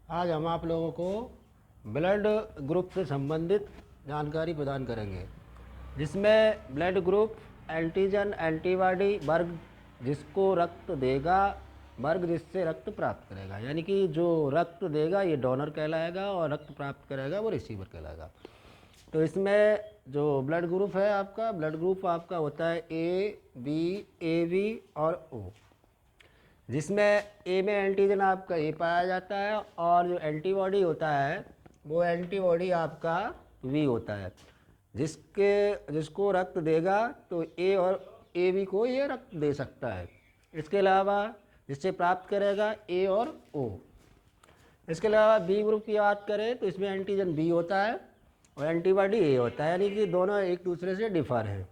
आज हम आप लोगों को ब्लड ग्रुप से संबंधित जानकारी प्रदान करेंगे, जिसमें ब्लड ग्रुप, एंटीजन, एंटीबॉडी, वर्ग जिसको रक्त देगा, वर्ग जिससे रक्त प्राप्त करेगा। यानी कि जो रक्त देगा ये डोनर कहलाएगा और रक्त प्राप्त करेगा वो रिसीवर कहलाएगा। तो इसमें जो ब्लड ग्रुप है आपका, ब्लड ग्रुप आपका होता है ए, बी और ओ, जिसमें ए में एंटीजन आपका ए पाया जाता है और जो एंटीबॉडी होता है वो एंटीबॉडी आपका वी होता है। जिसको रक्त देगा तो ए और ए बी को ये रक्त दे सकता है। इसके अलावा जिससे प्राप्त करेगा ए और ओ। इसके अलावा बी ग्रुप की बात करें तो इसमें एंटीजन बी होता है और एंटीबॉडी ए होता है, यानी कि दोनों एक दूसरे से डिफर हैं।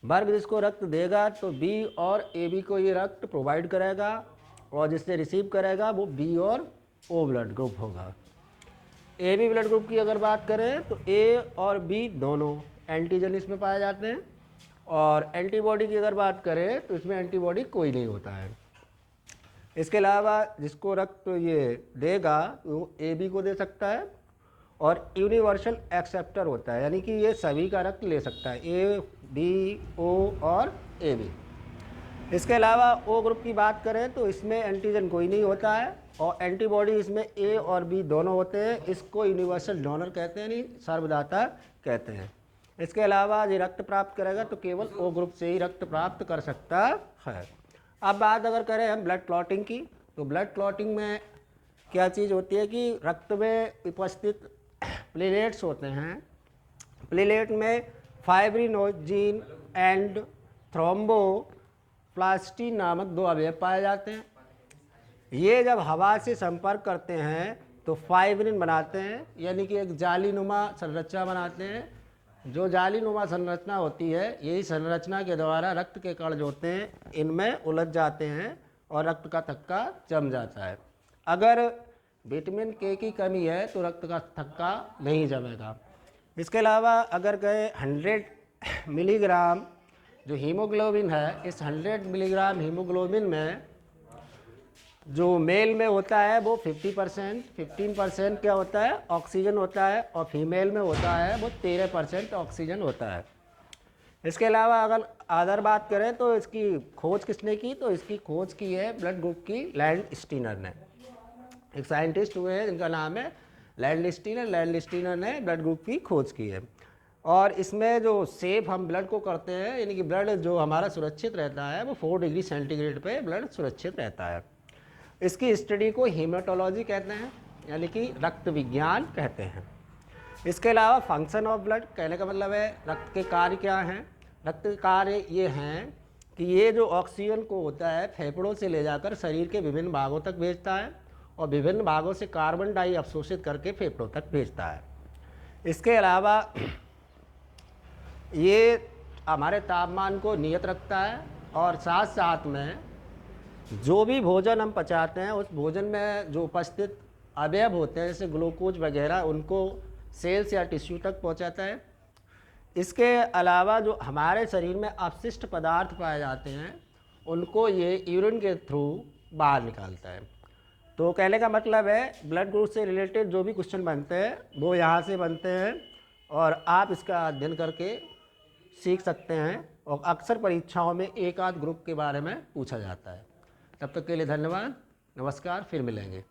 वर्ग जिसको रक्त देगा तो बी और ए बी को ये रक्त प्रोवाइड करेगा और जिससे रिसीव करेगा वो बी और ओ ब्लड ग्रुप होगा। ए बी ब्लड ग्रुप की अगर बात करें तो ए और बी दोनों एंटीजन इसमें पाए जाते हैं और एंटीबॉडी की अगर बात करें तो इसमें एंटीबॉडी कोई नहीं होता है। इसके अलावा जिसको रक्त ये देगा वो ए बी को दे सकता है और यूनिवर्सल एक्सेप्टर होता है, यानी कि ये सभी का रक्त ले सकता है, ए बी ओ और ए बी। इसके अलावा ओ ग्रुप की बात करें तो इसमें एंटीजन कोई नहीं होता है और एंटीबॉडी इसमें ए और बी दोनों होते हैं। इसको यूनिवर्सल डोनर कहते हैं, नहीं सर्वदाता कहते हैं। इसके अलावा ये रक्त प्राप्त करेगा तो केवल ओ ग्रुप से ही रक्त प्राप्त कर सकता है। अब बात अगर करें हम ब्लड क्लॉटिंग की, तो ब्लड क्लॉटिंग में क्या चीज़ होती है कि रक्त में उपस्थित प्लेलेट्स होते हैं। प्लेलेट में फाइब्रिनोजिन एंड थ्रोम्बोप्लास्टिन नामक दो अवयव पाए जाते हैं। ये जब हवा से संपर्क करते हैं तो फाइब्रिन बनाते हैं, यानी कि एक जालीनुमा संरचना बनाते हैं। जो जालीनुमा संरचना होती है यही संरचना के द्वारा रक्त के कण जो होते हैं इनमें उलझ जाते हैं और रक्त का थक्का जम जाता है। अगर विटामिन के की कमी है तो रक्त का थक्का नहीं जमेगा। इसके अलावा अगर गए 100 मिलीग्राम जो हीमोग्लोबिन है, इस 100 मिलीग्राम हीमोग्लोबिन में जो मेल में होता है वो 50%, 15% क्या होता है ऑक्सीजन होता है और फीमेल में होता है वो 13% ऑक्सीजन होता है। इसके अलावा अगर अदर बात करें तो इसकी खोज किसने की, तो इसकी खोज की है ब्लड ग्रुप की लैंड स्टीनर ने। एक साइंटिस्ट हुए हैं जिनका नाम है लैंड स्टीनर ने ब्लड ग्रुप की खोज की है। और इसमें जो सेफ हम ब्लड को करते हैं, यानी कि ब्लड जो हमारा सुरक्षित रहता है वो 4 डिग्री सेंटीग्रेड पे ब्लड सुरक्षित रहता है। इसकी स्टडी को हीमेटोलॉजी कहते हैं, यानी कि रक्त विज्ञान कहते हैं। इसके अलावा फंक्शन ऑफ ब्लड कहने का मतलब है रक्त के कार्य क्या हैं। रक्त के कार्य ये हैं कि ये जो ऑक्सीजन को होता है फेफड़ों से ले जाकर शरीर के विभिन्न भागों तक भेजता है और विभिन्न भागों से कार्बन डाई अवशोषित करके फेफड़ों तक भेजता है। इसके अलावा ये हमारे तापमान को नियत रखता है और साथ साथ में जो भी भोजन हम पचाते हैं उस भोजन में जो उपस्थित अवयव होते हैं जैसे ग्लूकोज वगैरह उनको सेल्स या टिश्यू तक पहुंचाता है। इसके अलावा जो हमारे शरीर में अपशिष्ट पदार्थ पाए जाते हैं उनको ये यूरिन के थ्रू बाहर निकालता है। तो कहने का मतलब है ब्लड ग्रुप से रिलेटेड जो भी क्वेश्चन बनते हैं वो यहाँ से बनते हैं और आप इसका अध्ययन करके सीख सकते हैं और अक्सर परीक्षाओं में एक आध ग्रुप के बारे में पूछा जाता है। तब तक के लिए धन्यवाद, नमस्कार, फिर मिलेंगे।